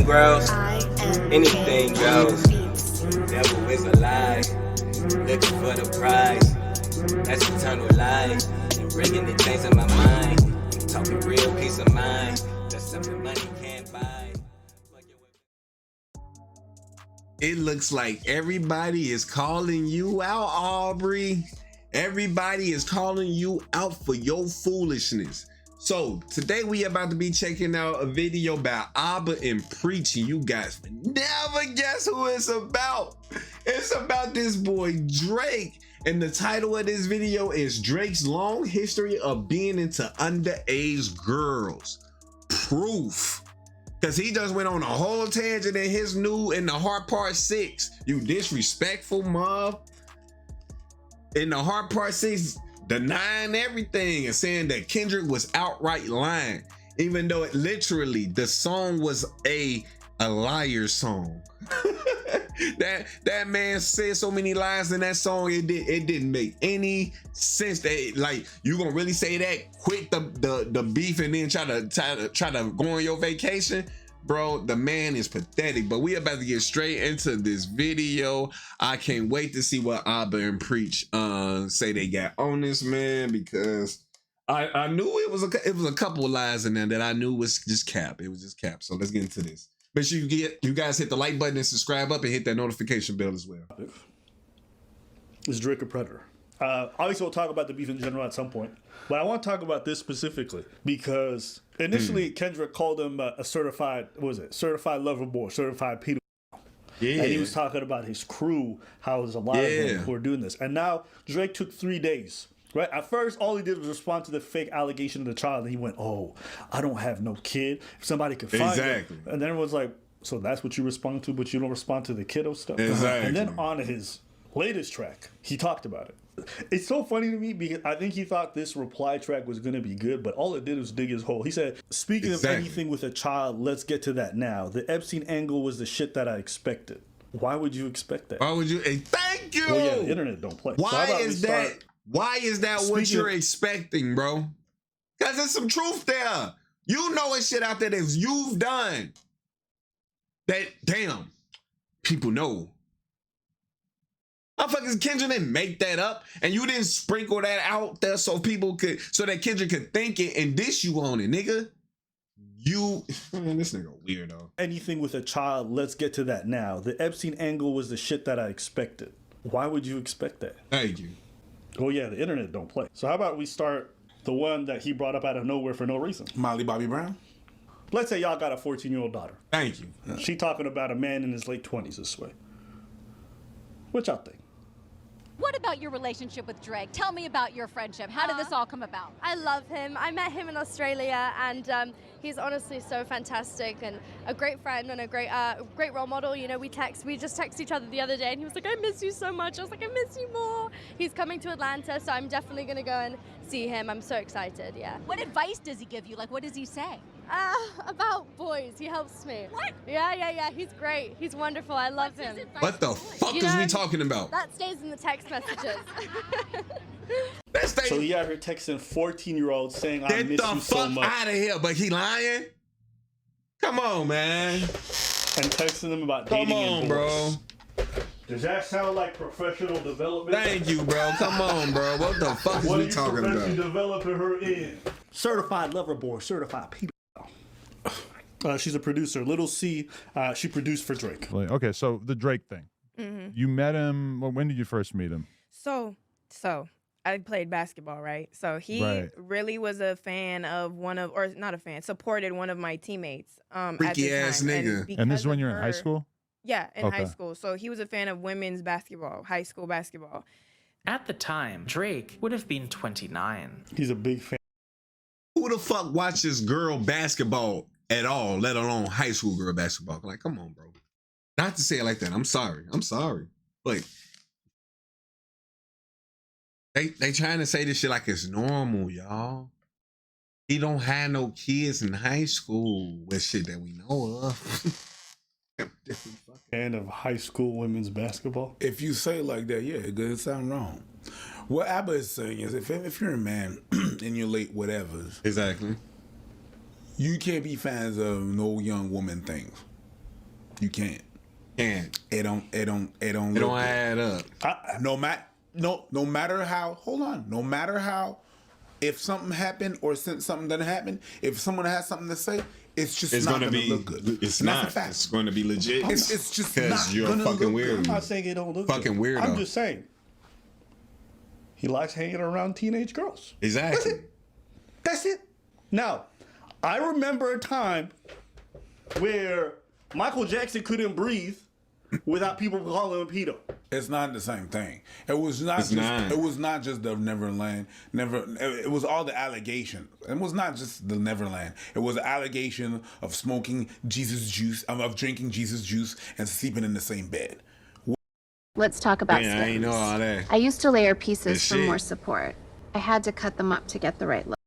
grows, anything goes. Devil is a lie, looking for the prize. That's eternal life, and bringing the change in my mind. Talking real peace of mind, that's something money can't buy. It looks like everybody is calling you out, Aubrey. Everybody is calling you out for your foolishness. So today we about to be checking out a video by Abba and Preaching. You guys never guess who it's about. It's about this boy Drake. And the title of this video is Drake's Long History of Being into Underage Girls. Proof. Cause he just went on a whole tangent in his new in the Heart Part 6. You disrespectful mob. In the Heart Part 6, denying everything and saying that Kendrick was outright lying, even though it literally the song was a liar song. that man said so many lies in that song, it didn't make any sense. That like you gonna really say that, quit the beef and then try to go on your vacation? Bro, the man is pathetic. But we about to get straight into this video. I can't wait to see what Abba and Preach say they got on this man, because I knew it was a couple of lies in there that I knew was just cap. It was just cap. So let's get into this. Make sure you guys hit the like button and subscribe up and hit that notification bell as well. Is Drake a predator? Obviously, we'll talk about the beef in general at some point, but I want to talk about this specifically because initially Kendrick called him a certified lover boy, certified pedophile. Yeah. And he was talking about his crew, how there's a lot of them who are doing this. And now Drake took 3 days. Right. At first, all he did was respond to the fake allegation of the child. And he went, "Oh, I don't have no kid. If somebody could find him." And then it was like, "So that's what you respond to, but you don't respond to the kiddo stuff." Exactly. And then on his latest track, he talked about it. It's so funny to me because I think he thought this reply track was going to be good, but all it did was dig his hole. He said, "Speaking of anything with a child, let's get to that now. The Epstein angle was the shit that I expected." Why would you expect that? Why would you? Hey, thank you. Well, yeah, the internet don't play. Why is that? Why is that what you're expecting, bro? Because there's some truth there. You know it's shit out there that you've done. That, damn, people know. Motherfuckers, Kendrick didn't make that up, and you didn't sprinkle that out there so that Kendrick could think it and dish you on it, nigga. Man, this nigga weirdo. Anything with a child, let's get to that now. The Epstein angle was the shit that I expected. Why would you expect that? Thank you. Oh yeah, the internet don't play. So how about we start the one that he brought up out of nowhere for no reason? Molly Bobby Brown. Let's say y'all got a 14-year-old daughter. Thank you. She talking about a man in his late 20s this way. What y'all think? What about your relationship with Drake? Tell me about your friendship. How did this all come about? I love him. I met him in Australia, and he's honestly so fantastic and a great friend and a great role model. You know, we just text each other the other day, and he was like, "I miss you so much." I was like, "I miss you more." He's coming to Atlanta, so I'm definitely gonna go and see him. I'm so excited. Yeah. What advice does he give you? Like, what does he say? About boys, he helps me. What? Yeah. He's great. He's wonderful. I love him. What the fuck is we talking about? That stays in the text messages. So he out here texting 14-year-olds saying, "I miss you so much." Get the fuck out of here! But he lying? Come on, man. And texting them about dating and bro. Does that sound like professional development? Thank you, bro. Come on, bro. What the fuck is we talking about? What are you developing her in? Certified lover boy, certified pedophile. She's a producer. Little C, she produced for Drake. Okay, so the Drake thing. Mm-hmm. You met him, well, when did you first meet him? So I played basketball, right? So he really was a fan of supported one of my teammates. Freaky ass nigga. And this is when you're in high school? Yeah, in high school. So he was a fan of women's basketball, high school basketball. At the time, Drake would have been 29. He's a big fan. Who the fuck watches girl basketball at all, let alone high school girl basketball? Like, come on, bro. Not to say it like that. I'm sorry. But they trying to say this shit like it's normal, y'all. He don't have no kids in high school with shit that we know of. Fan of high school women's basketball? If you say it like that, yeah, it doesn't sound wrong. What Abba is saying is if you're a man in your late whatevers, exactly, you can't be fans of no young woman things. You can't. Can't. It don't It look don't good. add up. No matter how, hold on, no matter how, if something happened or since something doesn't happen, if someone has something to say, it's just It's not gonna gonna be. look good. It's And that's not. a fact. It's going to be legit. It's just because not you're a gonna fucking look good. weirdo. I'm not saying it don't look Fucking good. weirdo. I'm just saying he likes hanging around teenage girls. Exactly. That's it. Now, I remember a time where Michael Jackson couldn't breathe without people calling him pedo. It's not the same thing. It was not It's just. not. It was not just the Neverland. It was all the allegations. It was not just the Neverland. It was an allegation of smoking Jesus juice, of drinking Jesus juice, and sleeping in the same bed. Let's talk about Yeah, I ain't know all that. I used to layer pieces Good for shit. more support. I had to cut them up to get the right look.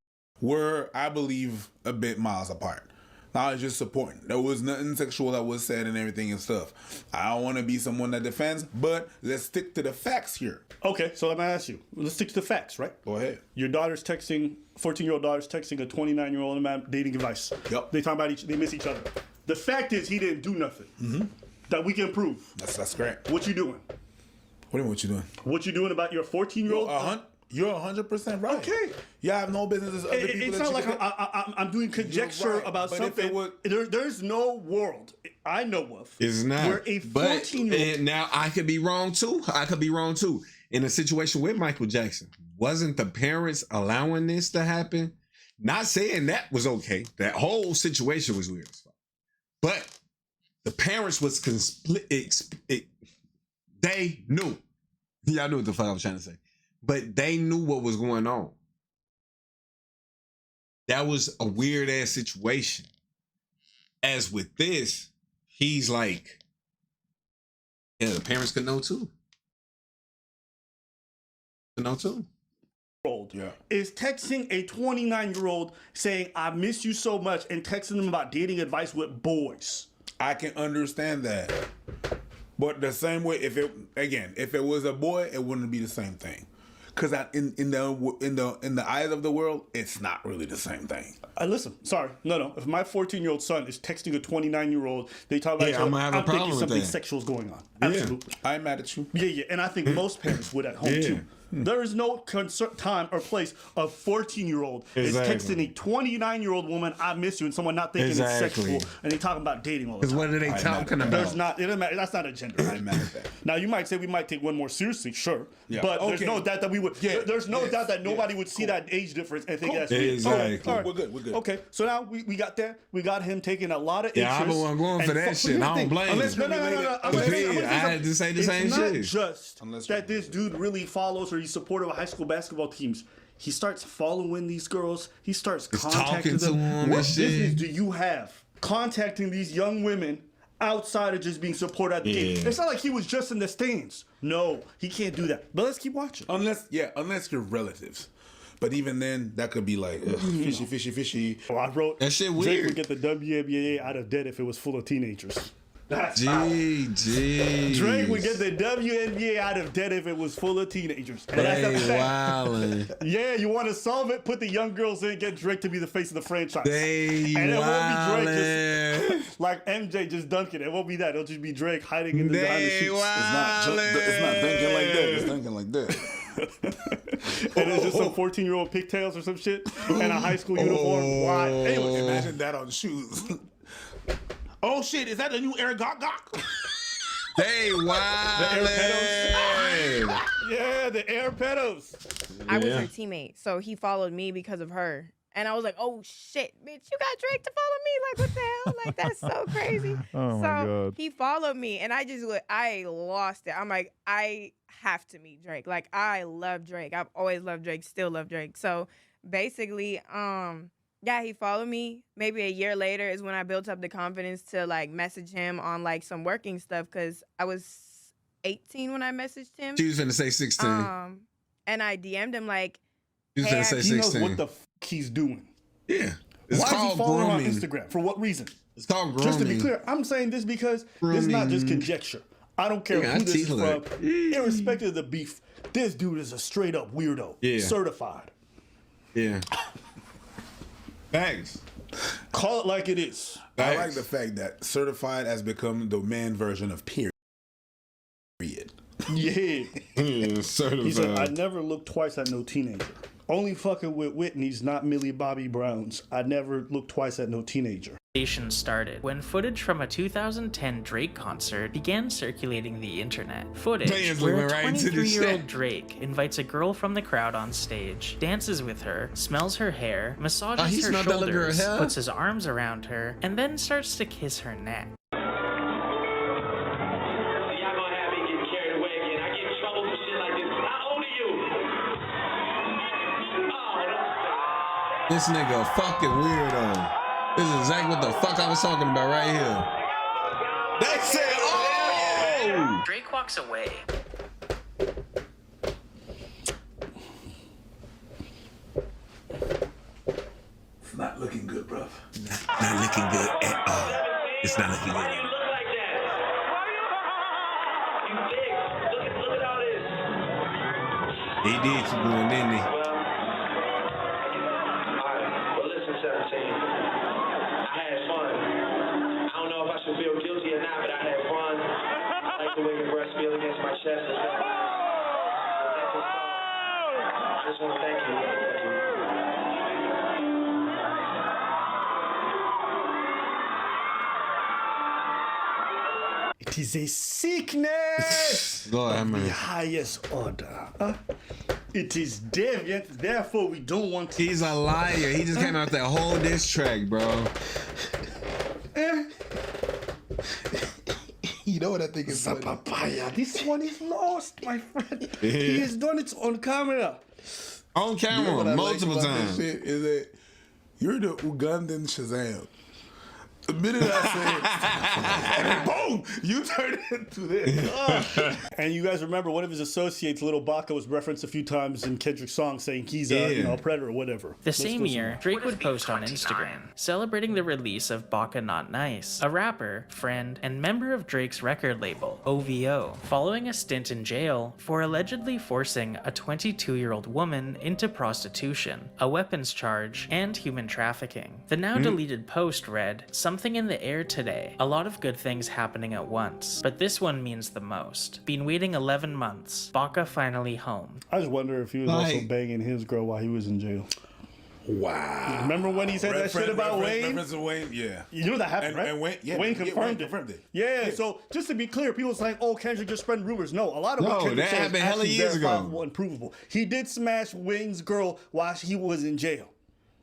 Were, I believe, a bit miles apart. Now it's just supporting. There was nothing sexual that was said and everything and stuff. I don't want to be someone that defends, but let's stick to the facts here. Okay, so let me ask you. Let's stick to the facts, right? Go ahead. Your daughter's texting, 14-year-old daughter's texting a 29-year-old man dating advice. Yep. They talk about they miss each other. The fact is he didn't do nothing that we can prove. That's great. What you doing? What do you mean, what you doing? What you doing about your 14-year-old? You're 100% right. Okay. You have no business as other people. It's that not you like I'm doing conjecture right, about but if something. it was- There's no world I know of It's not. where a But 14-year-old. and now I could be wrong too. In a situation with Michael Jackson, wasn't the parents allowing this to happen? Not saying that was okay. That whole situation was weird as fuck. But the parents was they knew. Y'all knew what the fuck I was trying to say. But they knew what was going on. That was a weird ass situation. As with this, he's like, yeah, the parents could know too. Could know too. Yeah. Is texting a 29-year-old saying, I miss you so much, and texting them about dating advice with boys. I can understand that. But the same way, if it was a boy, it wouldn't be the same thing. Because in the eyes of the world, it's not really the same thing. Listen, sorry, no. If my 14-year-old son is texting a 29-year-old, they talk about Yeah, each other, I'm gonna have a I'm problem thinking with something that. sexual is going on. Yeah. Absolutely. I'm mad at you. Yeah, and I think most parents would at home Yeah. too. There is no time or place a 14-year-old Exactly. is texting a 29-year-old woman, I miss you, and someone not thinking Exactly. it's sexual, and they talking about dating all the Because time. what are they talking about? There's not, it doesn't matter, that's not a gender. I'm mad at that. Now you might say we might take one more seriously, sure, Yeah. but there's Okay. no doubt that we would. Yeah. There's no Yes. doubt that nobody Yes. would see that age difference and think Cool. that's weird. Exactly. All right. We're good. Okay, so now we got that. We got him taking a lot of Yeah, interest. I wasn't going for and that shit. here's the I don't thing. blame Unless, you. no. I'm gonna say I had to say the same it's shit. not just Unless that this dude really follows or he's supportive of high school basketball teams. He starts following these girls. He starts contacting talking to them. them What and shit. business do you have contacting these young women outside of just being supported at the game? Yeah. It's not like he was just in the stands. No, he can't do that. But let's keep watching. Unless you're relatives. But even then, that could be like fishy. Oh, I wrote That shit Drake weird. would get the WNBA out of debt if it was full of teenagers. That's GG. Drake would get the WNBA out of debt if it was full of teenagers. And that's a They fact. wildin'. Yeah, you want to solve it? Put the young girls in, get Drake to be the face of the franchise. They and it won't be Drake wildin'. just like MJ just dunking. It won't be that. It'll just be Drake hiding in the behind the They sheets. It's not thinking like that. It's thinking like that. And it's just some 14-year-old pigtails or some shit and a high school uniform. Why? Anyway, Imagine that on shoes. Oh shit! Is that the new Air Gok Gok? They Air wildin'. yeah, the Air Pedos. I was Yeah. her teammate, so he followed me because of her. And I was like, oh shit, bitch, you got Drake to follow me? Like, what the hell? Like, that's so crazy. Oh, so my God. he followed me, and I lost it. I'm like, I have to meet Drake. Like, I love Drake. I've always loved Drake, still love Drake. So basically, yeah, he followed me. Maybe a year later is when I built up the confidence to like message him on like some working stuff because I was 18 when I messaged him. She was finna say 16. And I DM'd him like, She was hey, finna say He knows 16. what the he's doing. Yeah. It's Why is he called following her on grooming. Instagram? For what reason? It's called grooming. Just to be clear, I'm saying this because this is not just Grooming. conjecture. I don't care Yeah, who I this is tease from. that. Irrespective of the beef, this dude is a straight up weirdo. Yeah. Certified. Yeah. Thanks. Call it like it is. I like the fact that certified has become the man version of period. Yeah. Certified. He said, I never looked twice at no teenager. Only fucking with Whitney's, not Millie Bobby Brown's. I never looked twice at no teenager. Started when footage from a 2010 Drake concert began circulating the internet. Footage where a 23-year-old Drake invites a girl from the crowd on stage, dances with her, smells her hair, massages her shoulders, puts his arms around her, and then starts to kiss her neck. This nigga a fucking weirdo. This is exactly what the fuck I was talking about right here. They said, oh! Drake walks away. It's not looking good, bruv. Not looking good at all. It's not looking good. He did keep going, didn't he? The way your breast feel against my chest. I just want to thank you. It is a sickness Lord, of the highest order. It is deviant, therefore we don't want to. He's a liar. He just came out that whole diss track, bro. You know what I think is funny? Papaya. This one is lost, my friend. He has done it on camera. On camera, you know multiple times. This shit is that you're the Ugandan Shazam. The minute I say, and then boom, you turn into this. And you guys remember one of his associates, Little Baca, was referenced a few times in Kendrick's song saying he's a predator or whatever. The same year, Drake would post on Instagram, celebrating the release of Baca Not Nice, a rapper, friend, and member of Drake's record label, OVO, following a stint in jail for allegedly forcing a 22-year-old woman into prostitution, a weapons charge, and human trafficking. The now deleted post read, "Something in the air today. A lot of good things happening at once. But this one means the most. Been waiting 11 months. Baca finally home." I just wonder if he was also banging his girl while he was in jail. Wow. Remember when he said that shit about Wayne? Reference to Wayne, yeah. You know that happened, right? And Wayne confirmed it. Yeah, so just to be clear, people was like, oh, Kendrick just spread rumors. No, a lot of what Kendrick that said happened is hella actually years ago. verifiable and provable. He did smash Wayne's girl while he was in jail.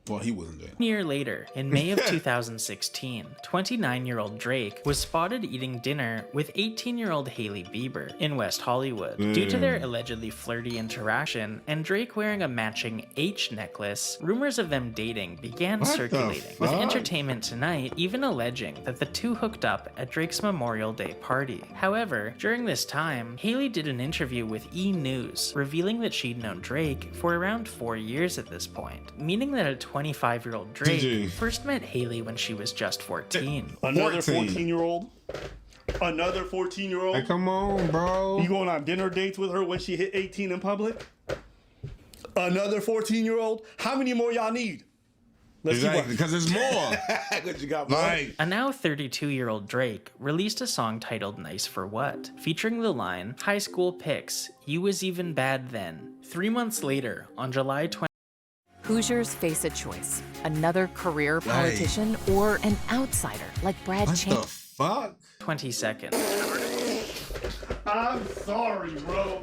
Well, he wasn't there. A year later, in May of 2016, 29-year-old Drake was spotted eating dinner with 18-year-old Hailey Bieber in West Hollywood. Due to their allegedly flirty interaction and Drake wearing a matching H necklace, rumors of them dating began circulating, with Entertainment Tonight even alleging that the two hooked up at Drake's Memorial Day party. However, during this time, Hailey did an interview with E! News, revealing that she'd known Drake for around 4 years at this point, meaning that a 25-year-old Drake first met Hailey when she was just 14. Another 14-year-old? Another 14-year-old? Hey, come on, bro. You going on dinner dates with her when she hit 18 in public? Another 14-year-old? How many more y'all need? Exactly, because there's more. Because you got more. A now 32-year-old Drake released a song titled Nice for What, featuring the line, "High school pics, you was even bad then." 3 months later, on July 20, Hoosiers face a choice: another career politician or an outsider like Brad Chan. Fuck. 22nd. I'm sorry, bro.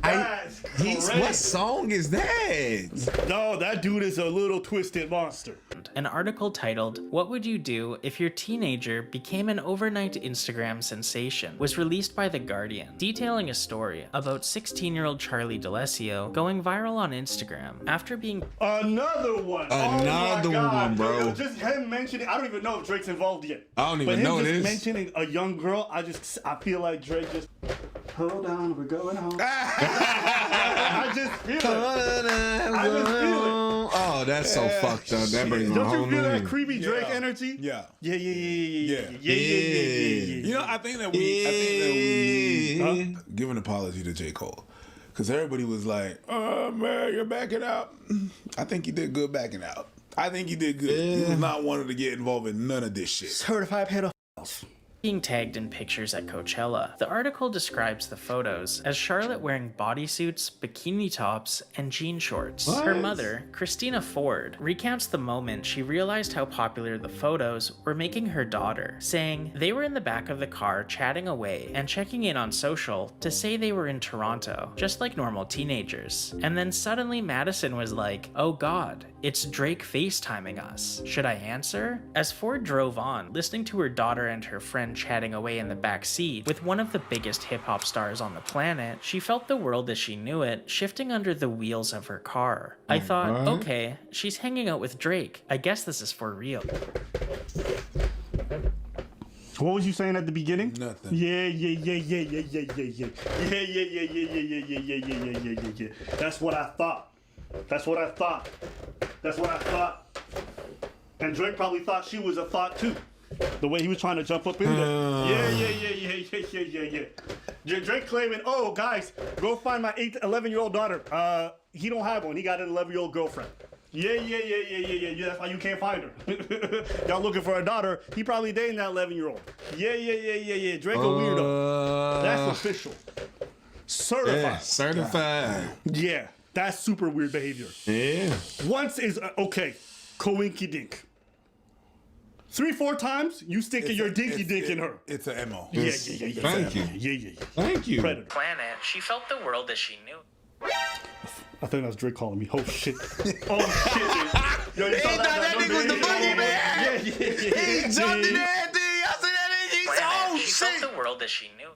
That's crazy. What song is that? No, that dude is a little twisted monster. An article titled, "What Would You Do If Your Teenager Became an Overnight Instagram Sensation?" was released by The Guardian, detailing a story about 16-year-old Charlie D'Alessio going viral on Instagram after being... Another one, bro. Just him mentioning, I don't even know if Drake's involved yet. I don't even know this. Mentioning a young girl, I feel like Drake just, hold on, we're going home. I just feel it. Oh, that's so fucked up. That brings my whole Don't you feel that mood. creepy Drake energy? Yeah. Yeah. You know, I think that we give an apology to J. Cole. Because everybody was like, oh, man, you're backing out. I think you did good backing out. I think he did good. He was not wanting to get involved in none of this shit. Certified pedophiles. Being tagged in pictures at Coachella. The article describes the photos as Charlotte wearing bodysuits, bikini tops, and jean shorts. What? Her mother, Christina Ford, recounts the moment she realized how popular the photos were making her daughter, saying they were in the back of the car chatting away and checking in on social to say they were in Toronto, just like normal teenagers. And then suddenly Madison was like, oh god, it's Drake FaceTiming us. Should I answer? As Ford drove on, listening to her daughter and her friend chatting away in the back seat with one of the biggest hip-hop stars on the planet, she felt the world as she knew it shifting under the wheels of her car. I thought, okay, she's hanging out with Drake. I guess this is for real. What was you saying at the beginning? Nothing. Yeah. That's what I thought. And Drake probably thought she was a thought too. The way he was trying to jump up in there. Yeah. Drake claiming, oh, guys, go find my 11-year-old daughter. He don't have one. He got an 11-year-old girlfriend. Yeah. That's why you can't find her. Y'all looking for a daughter. He probably dating that 11-year-old. Yeah. Drake a weirdo. That's official. Certified. Yeah, certified. Yeah, that's super weird behavior. Yeah. Once is, okay, coinky dink. 3-4 times, you sticking your dinky dink in her. It's an MO. Yeah. Thank you. Yeah. Thank you. Predator. Planet, she felt the world as she knew. I think that's Drake calling me. Oh shit. Oh shit. Yo, you saw that nigga was the boogeyman. Yeah. He jumped in that thing. I said that nigga. He said, oh She shit. felt the world as she knew.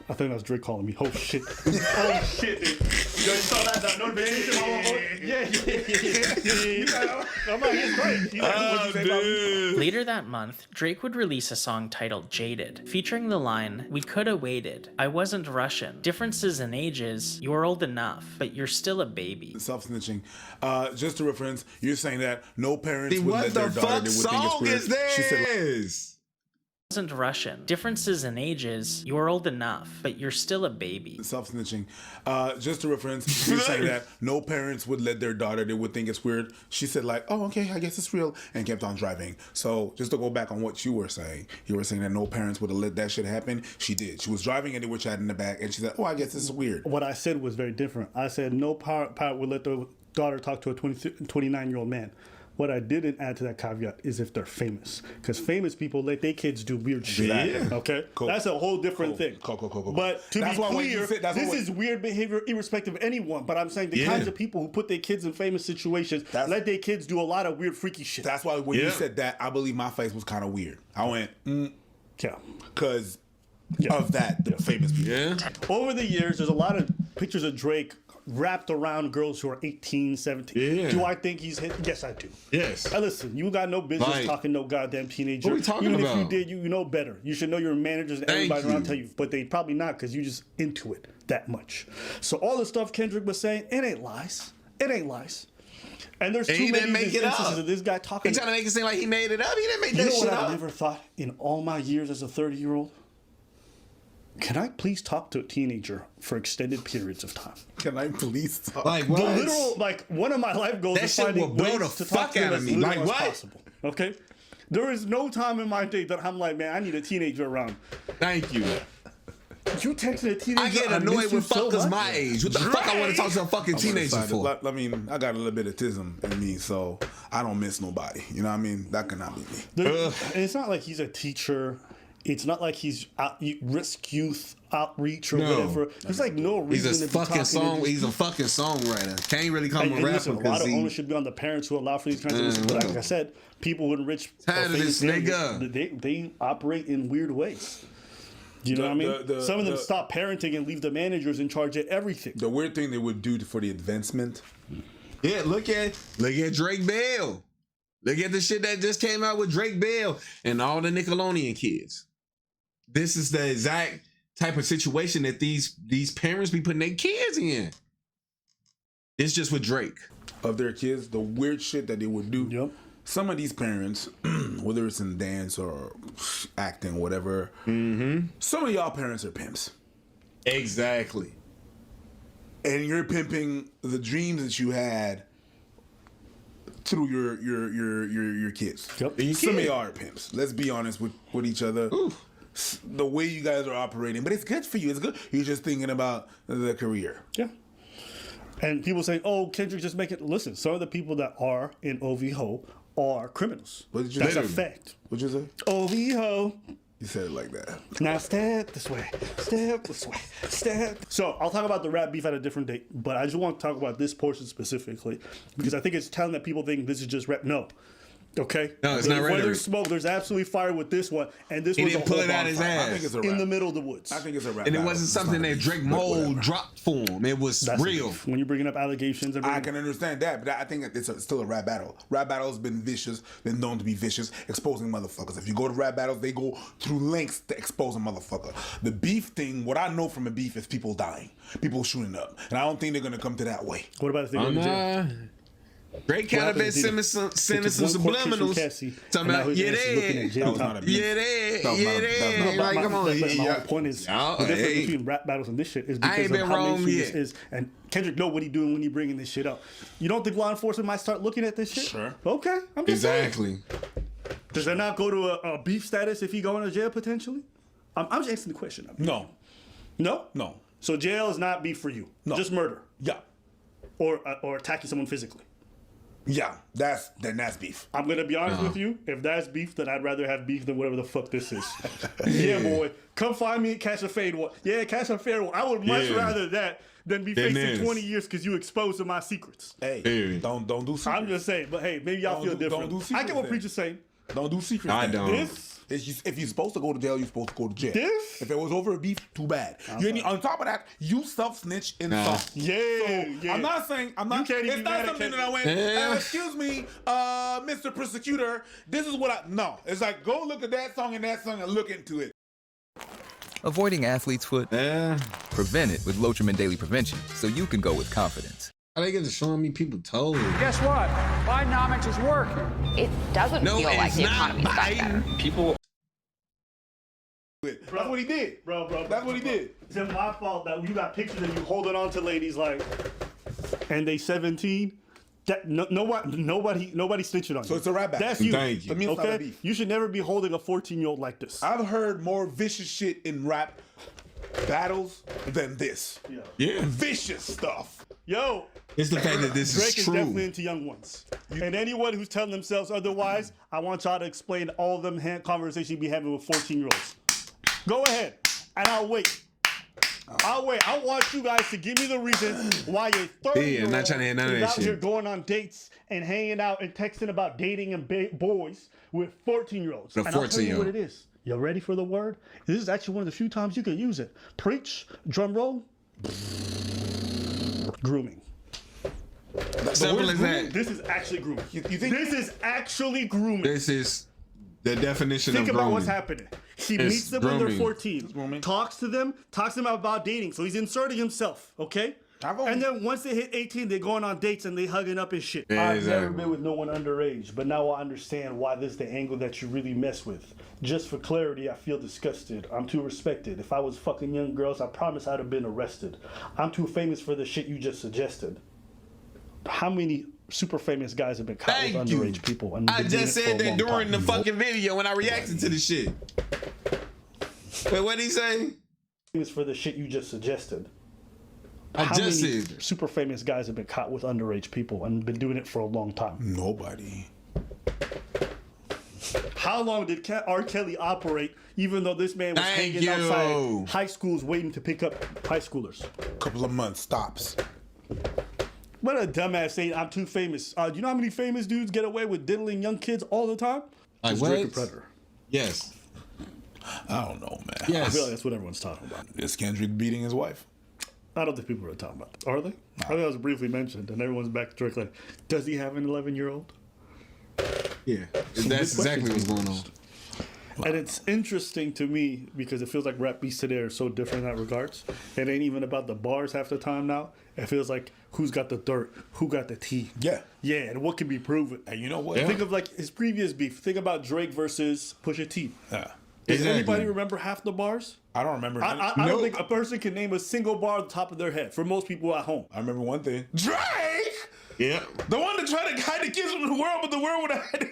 I think that's Drake calling me. Oh shit. Oh shit. Yo, you saw that notification? Yeah. I'm like, it's great. He's like, what'd you say about me? Later that month, Drake would release a song titled Jaded, featuring the line, "We coulda waited. I wasn't Russian. Differences in ages. You're old enough, but you're still a baby." Self-snitching. Just to reference, you're saying that no parents would What let the their daughter fuck do what song they is She said, this? Wasn't Russian. Differences in ages. You're old enough, but you're still a baby. self-snitching. Just to reference, you're saying that no parents would let their daughter, they would think it's weird. She said like, oh, okay, I guess it's real, and kept on driving. So just to go back on what you were saying that no parents would have let that shit happen. She did. She was driving and they were chatting in the back, and she said, oh, I guess this is weird. What I said was very different. I said no parent would let their daughter talk to a 29-year-old man. What I didn't add to that caveat is if they're famous, because famous people let their kids do weird shit. Yeah. Okay, cool. That's a whole different thing. Cool. But to That's be why when clear, you said- that's this what- is weird behavior irrespective of anyone. But I'm saying the kinds of people who put their kids in famous situations let their kids do a lot of weird, freaky shit. That's why when you said that, I believe my face was kind of weird. I went, yeah, because of that, the famous people. Yeah. Over the years, there's a lot of pictures of Drake wrapped around girls who are 18, 17. Yeah. Do I think he's hit? Yes, I do. Yes. Now listen, you got no business Like, talking no goddamn teenager. what we talking Even about? if you did, you know better. You should know your managers and Thank everybody around you. tell you, but they probably not because you just into it that much. So all the stuff Kendrick was saying, it ain't lies. And there's And too he many didn't make it instances up. of this guy talking. He trying to make it seem like he made it up. He didn't make You that know shit what up. I never thought in all my years as a 30-year-old? Can I please talk to a teenager for extended periods of time? Can I please talk? Like The what? literal, like one of my life goals That is shit finding will blow ways the to talk fuck to them out of as me. little Like as what? possible. Okay, there is no time in my day that I'm like, man, I need a teenager around. Thank you. You texting a teenager? I get miss annoyed you with so fuckers much? my age. What the fuck I want to talk to a fucking teenager for? I mean, I got a little bit of tism in me, so I don't miss nobody. You know what I mean? That cannot be me. And it's not like he's a teacher. It's not like he's risk youth outreach or whatever. There's like no He's reason a to be fucking talking. He's a fucking songwriter. Can't really call him a And rapper listen, a lot because of he. onus should be on the parents who allow for these kinds of things. But like I said, people with rich, Tired of famous this nigga. families, they operate in weird ways. You know what I mean? Some of them stop parenting and leave the managers in charge of everything. The weird thing they would do for the advancement. Yeah, look at Drake Bell. Look at the shit that just came out with Drake Bell and all the Nickelodeon kids. This is the exact type of situation that these parents be putting their kids in. It's just with Drake. Of their kids, the weird shit that they would do. Yep. Some of these parents, whether it's in dance or acting, whatever, some of y'all parents are pimps. Exactly. And you're pimping the dreams that you had through your kids. Yep. Some of y'all are pimps. Let's be honest with each other. The way you guys are operating, but it's good for you. It's good. You're just thinking about the career. Yeah. And people say, "Oh, Kendrick just make it." Listen, some of the people that are in OVO are criminals. That's a fact. What'd you say? OVO. You said it like that. Now step this way, step this way, step. So I'll talk about the rap beef at a different date, but I just want to talk about this portion specifically because I think it's telling that people think this is just rap. No. Okay? No, it's not Where rhetoric. there's smoke, there's absolutely fire with this one, and this He was didn't a whole pull it out his bonfire. ass. I think it's a In rap. the middle of the woods. I think it's a rap. And it battle. wasn't It's something not that a- Drake but Mold whatever. dropped for him. It was That's real. when you're bringing up allegations. And I can understand that, but I think it's still a rap battle. Rap battles been vicious, been known to be vicious, exposing motherfuckers. If you go to rap battles, they go through lengths to expose a motherfucker. The beef thing, what I know from a beef is people dying, people shooting up, and I don't think they're gonna come to that way. What about if they go to jail? Drake kind of been sending some subliminals. Talking about, yeah, they, like, come on. My whole point is the difference between rap battles and this shit is because of how mainstream this is. And Kendrick know what he doing when he bringing this shit up. You don't think law enforcement might start looking at this shit? Sure. Okay, I'm just saying. Exactly. Does that not go to a beef status if he going to jail potentially? I'm just asking the question. No. No? No. So jail is not beef for you? No. Just murder? Yeah. Or attacking someone physically? Yeah, that's beef. I'm gonna be honest with you. If that's beef, then I'd rather have beef than whatever the fuck this is. Yeah, boy, come find me and catch a fade one. Yeah, catch a fair one. I would much rather that than be facing 20 years because you exposed to my secrets. Hey, don't do secrets. I'm just saying, but hey, maybe y'all feel different. Don't do secrets. I get what preachers saying. Don't do secrets. I don't. If you're supposed to go to jail, you're supposed to go to jail. This? If it was over a beef, too bad. On top of that, you self-snitch in song. Yeah. I'm not saying I'm not. You can't It's even not mad at something that Kendrick. I went. Excuse me, Mr. Prosecutor. This is what I. No, it's like go look at that song and look into it. Avoiding athlete's foot? Prevent it with Lotrimin Daily Prevention so you can go with confidence. How they get to showing me people toes? Guess what? Bidenomics is working. It doesn't feel like the economy's got better. People. That's what he did, bro. That's what he did. Is it my fault that you got pictures of you holding on to ladies like, and they 17? That nobody snitching on you. So it's a rap battle. That's you. Thank you. To me, it's not a Okay, beef. you should never be holding a 14-year-old like this. I've heard more vicious shit in rap battles than this. Yeah. Vicious stuff. Yo, It's the fact that this Drake is true. definitely into young ones. And anyone who's telling themselves otherwise, I want y'all to explain all of them conversations you be having with 14-year-olds. Go ahead, and I'll wait. I'll wait. I want you guys to give me the reason why your 30-year-old I'm not trying to hear none of is that out shit. here going on dates and hanging out and texting about dating and boys with 14-year-olds. The And I'll tell you 14-year-old. what it is. You ready for the word? This is actually one of the few times you can use it. Preach, drum roll, grooming. Simple as that. This is actually grooming. You think This is actually grooming. This is the definition Think of about grooming. what's happening. He It's meets them when they're grooming. 14, talks to them about dating. So he's inserting himself, okay? And then once they hit 18, they're going on dates and they hugging up and shit. Yeah, I've never exactly. been with no one underage, but now I understand why this is the angle that you really mess with. Just for clarity, I feel disgusted. I'm too respected. If I was fucking young girls, I promise I'd have been arrested. I'm too famous for the shit you just suggested. How many super famous guys have been caught with Thank you. underage people? And I been doing just it for said a that long during time? the fucking video when I reacted to the shit. Wait, what'd he say? Famous for the shit you just suggested. I How just many said. super famous guys have been caught with underage people and been doing it for a long time? Nobody. How long did R. Kelly operate even though this man was Thank hanging you. outside high schools waiting to pick up high schoolers? Couple of months stops. What a dumbass saying, I'm too famous. Do you know how many famous dudes get away with diddling young kids all the time? Like It's what? Drake a predator. Yes. I don't know, man. I Yes. feel like that's what everyone's talking about. Is Kendrick beating his wife? I don't think people are talking about that. Are they? I think that was briefly mentioned, and everyone's back to Drake like, does he have an 11-year-old? Yeah. That's exactly what's going on. And it's interesting to me because it feels like rap beats today are so different in that regards. It ain't even about the bars half the time now. It feels like who's got the dirt, who got the tea. Yeah. Yeah, and what can be proven. And you know what? Think of like his previous beef. Think about Drake versus Pusha T. Yeah. Does Exactly. anybody remember half the bars? I don't remember. I don't think a person can name a single bar on the top of their head for most people at home. I remember one thing. Drake! Yeah. The one that tried to hide the kids from the world, but the world would hide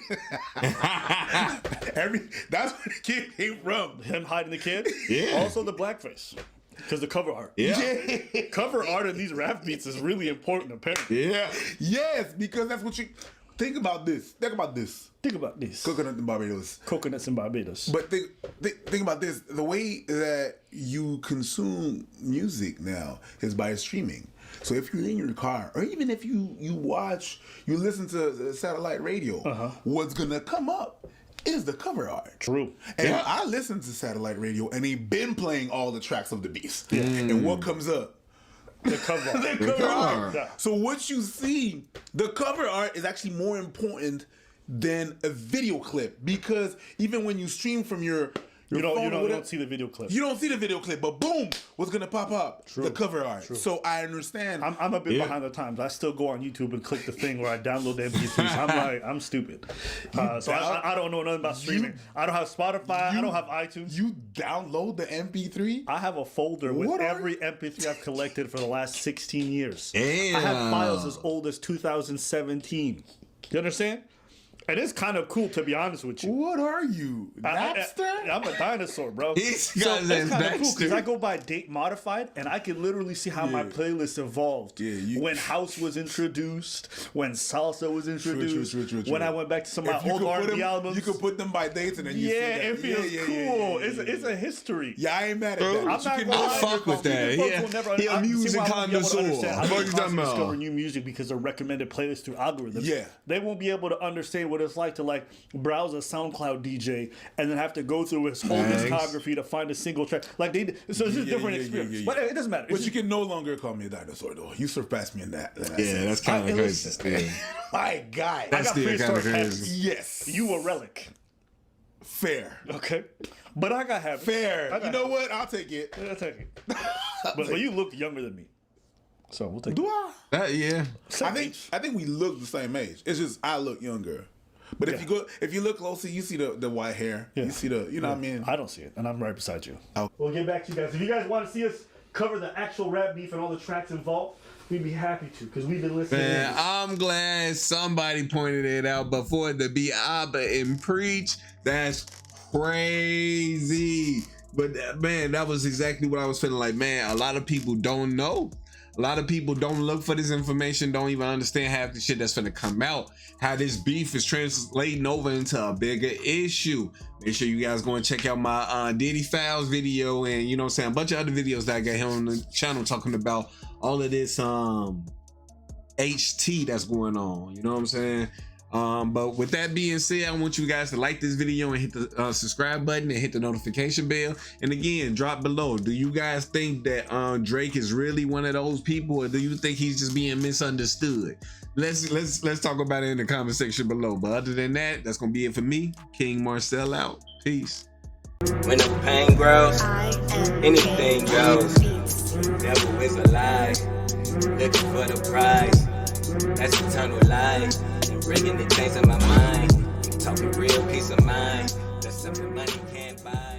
it. That's where the kid came from. Him hiding the kid. Yeah. Also the blackface. Because the cover art. Yeah. Cover art in these rap beats is really important, apparently. Yeah. Yes, because that's what you... Think about this. Think about this. Coconut in Barbados. Coconuts in Barbados. But think about this. The way that you consume music now is by streaming. So if you're in your car, or even if you listen to satellite radio, what's gonna come up is the cover art. True. And I listen to satellite radio, and they've been playing all the tracks of the Beast. And what comes up? The cover art. The cover art. Yeah. So what you see, the cover art is actually more important than a video clip, because even when you stream from your you phone, don't see the video clip. You don't see the video clip, but boom, what's gonna pop up? True. The cover art. True. So I understand. I'm a bit behind the times. I still go on YouTube and click the thing where I download the MP3s. I'm stupid. So I don't know nothing about streaming. I don't have Spotify. I don't have iTunes. You download the MP3? I have a folder with every MP3 I've collected for the last 16 years. Damn. I have files as old as 2017. You understand? It is kind of cool, to be honest with you. What are you, Napster? I'm a dinosaur, bro. He's So got it's kind of that cool because Napster. I go by date modified, and I can literally see how my playlist evolved. When house was introduced, when salsa was introduced, True. when I went back to some of If my you old could put R&B them- albums. You could put them by dates, and then you see that. it feels cool. It's a history. Yeah, I ain't mad at that. I'm But not you gonna can lie, fuck with that. folks Yeah. will never- He a I- see music why I won't be able to connoisseur. understand. I What don't you talking constantly about? discover new music because they're recommended playlists through algorithms. Yeah. They won't be able to understand what it's like to browse a SoundCloud DJ and then have to go through his whole Thanks. discography to find a single track. So it's just a different experience. But it doesn't matter. But you can no longer call me a dinosaur, though. You surpassed me in that. Yeah, that's kind of crazy. Still. My guy. That's I got still kind prehistoric of crazy. habits. Yes. You a relic. Fair. Okay. But I got habits. Fair. I got You know habits. what? I'll take it. I'll take it. But you look younger than me. So we'll take Do it. I? Yeah. I think we look the same age. It's just I look younger. But if you look closer, you see the white hair. Yeah. You see the what I mean? I don't see it, and I'm right beside you. Oh. We'll get back to you guys. If you guys want to see us cover the actual rap beef and all the tracks involved, we'd be happy to, because we've been listening. Man, I'm glad somebody pointed it out before to be Abba and preach. That's crazy. But man, that was exactly what I was feeling like. Man, a lot of people don't know. A lot of people don't look for this information, don't even understand half the shit that's finna come out. How this beef is translating over into a bigger issue. Make sure you guys go and check out my Diddy Files video, and you know what I'm saying, a bunch of other videos that I got here on the channel talking about all of this HT that's going on. You know what I'm saying? But with that being said, I want you guys to like this video and hit the subscribe button and hit the notification bell. And again, drop below. Do you guys think that Drake is really one of those people, or do you think he's just being misunderstood? Let's talk about it in the comment section below. But other than that, that's gonna be it for me. KingMarcell out. Peace. When the pain grows, anything goes. Devil is a lie, looking for the prize. That's eternal life. Bringing the change in my mind. Talking real peace of mind. That's something money can't buy.